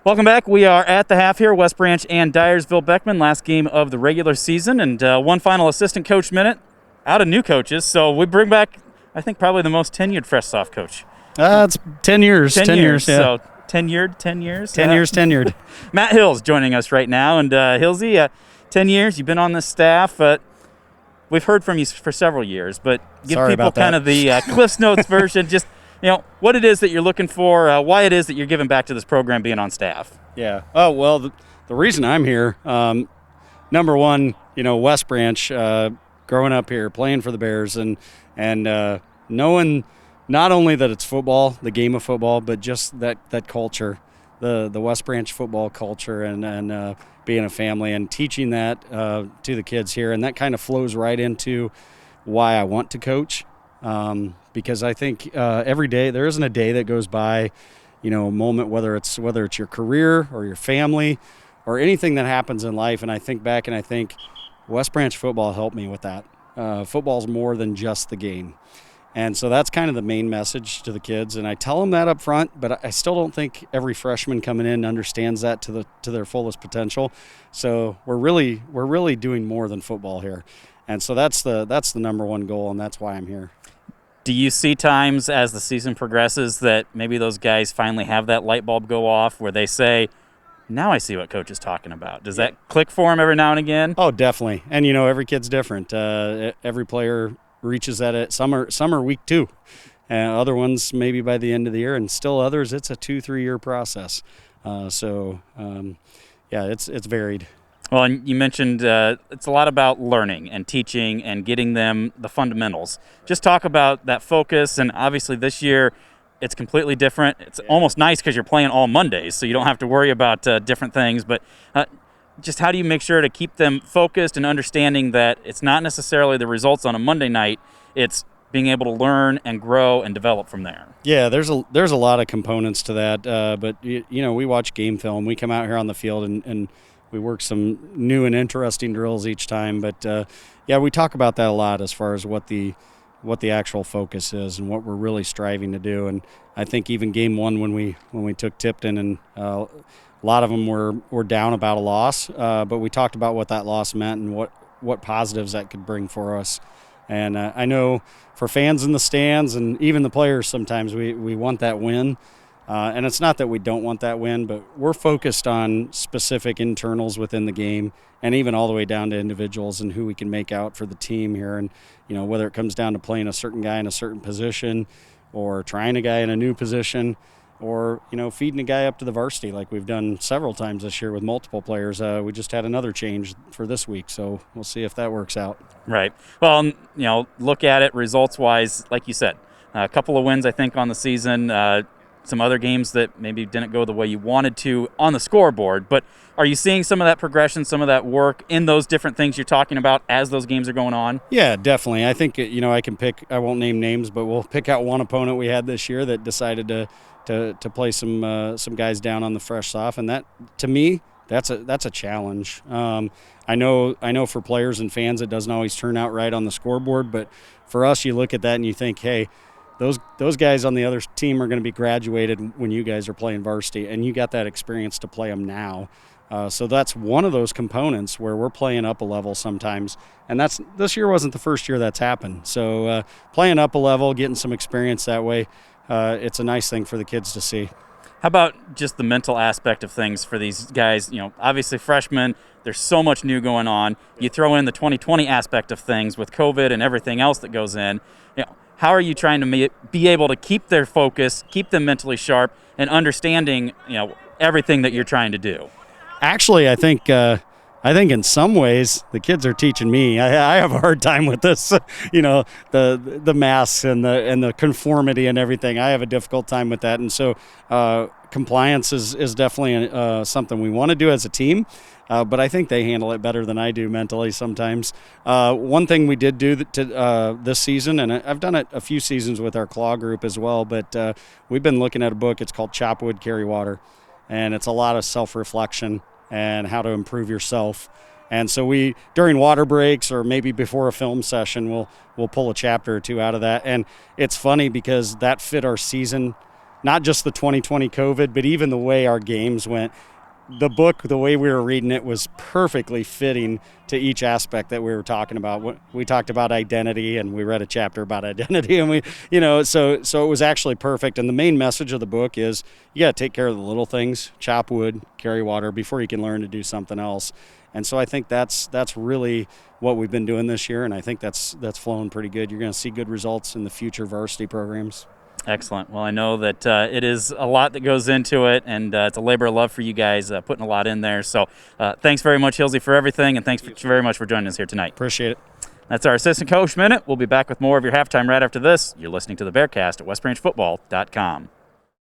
Welcome back. We are at the half here, West Branch and Dyersville Beckman, last game of the regular season, and one final assistant coach minute out of new coaches. So we bring back, I think, probably the most tenured fresh soft coach. It's 10 years. 10 years, yeah. So tenured. 10 years tenured. Matt Hills joining us right now. And Hillsy, 10 years, you've been on this staff. We've heard from you for several years, but give Sorry people about that. kind of the Cliff's Notes version, just what it is that you're looking for, why it is that you're giving back to this program being on staff. Yeah. Oh, well, the reason I'm here, number one, West Branch, growing up here, playing for the Bears, and knowing not only that it's football, the game of football, but just that culture, the West Branch football culture, and being a family and teaching that to the kids here. And that kind of flows right into why I want to coach. Because I think every day, there isn't a day that goes by, a moment, whether it's your career or your family or anything that happens in life. And I think back and I think West Branch football helped me with that. Football's more than just the game. And so that's kind of the main message to the kids. And I tell them that up front, but I still don't think every freshman coming in understands that to their fullest potential. So we're really doing more than football here. And so that's the number one goal, and that's why I'm here. Do you see times as the season progresses that maybe those guys finally have that light bulb go off where they say, now I see what Coach is talking about? Does that click for them every now and again? Oh, definitely. And, every kid's different. Every player reaches that at some are week 2. And other ones maybe by the end of the year, and still others it's a 2-3 year process. It's varied. Well, and you mentioned it's a lot about learning and teaching and getting them the fundamentals. Just talk about that focus, and obviously this year it's completely different. It's almost nice because you're playing all Mondays, so you don't have to worry about different things. But just how do you make sure to keep them focused and understanding that it's not necessarily the results on a Monday night, it's being able to learn and grow and develop from there? Yeah, there's a lot of components to that, but we watch game film. We come out here on the field and we work some new and interesting drills each time, but we talk about that a lot as far as what the actual focus is and what we're really striving to do. And I think even game 1 when we took Tipton, and a lot of them were down about a loss, but we talked about what that loss meant and what positives that could bring for us. And I know for fans in the stands and even the players, sometimes we want that win. And it's not that we don't want that win, but we're focused on specific internals within the game and even all the way down to individuals and who we can make out for the team here. And, whether it comes down to playing a certain guy in a certain position or trying a guy in a new position or, feeding a guy up to the varsity like we've done several times this year with multiple players. We just had another change for this week, so we'll see if that works out. Right. Well, look at it results-wise, like you said, a couple of wins, I think, on the season, some other games that maybe didn't go the way you wanted to on the scoreboard. But are you seeing some of that progression, some of that work in those different things you're talking about as those games are going on? Yeah, definitely. I think, I can pick, I won't name names, but we'll pick out one opponent we had this year that decided to play some guys down on the fresh soft. And that, to me, that's a challenge. I know for players and fans it doesn't always turn out right on the scoreboard, but for us you look at that and you think, hey, those guys on the other team are going to be graduated when you guys are playing varsity, and you got that experience to play them now. So that's one of those components where we're playing up a level sometimes, and this year wasn't the first year that's happened. So playing up a level, getting some experience that way, it's a nice thing for the kids to see. How about just the mental aspect of things for these guys? Obviously freshmen, there's so much new going on. You throw in the 2020 aspect of things with COVID and everything else that goes in. How are you trying to be able to keep their focus, keep them mentally sharp, and understanding, everything that you're trying to do? Actually, I think in some ways the kids are teaching me. I have a hard time with this, the masks and the conformity and everything. I have a difficult time with that, and so compliance is definitely something we want to do as a team. But I think they handle it better than I do mentally sometimes. One thing we did do this season, and I've done it a few seasons with our claw group as well, but we've been looking at a book. It's called Chop Wood, Carry Water, and it's a lot of self-reflection and how to improve yourself. And so we, during water breaks or maybe before a film session, we'll pull a chapter or two out of that. And it's funny because that fit our season not just the 2020 COVID, but even the way our games went. The book, the way we were reading it, was perfectly fitting to each aspect that we were talking about. We talked about identity, and we read a chapter about identity, and so it was actually perfect. And the main message of the book is you got to take care of the little things, chop wood, carry water, before you can learn to do something else. And so I think that's really what we've been doing this year, and I think that's flowing pretty good. You're going to see good results in the future varsity programs. Excellent. Well, I know that it is a lot that goes into it, and it's a labor of love for you guys putting a lot in there. So thanks very much, Hilsey, for everything, and thanks very much for joining us here tonight. Appreciate it. That's our Assistant Coach Minute. We'll be back with more of your halftime right after this. You're listening to the Bearcast at westbranchfootball.com.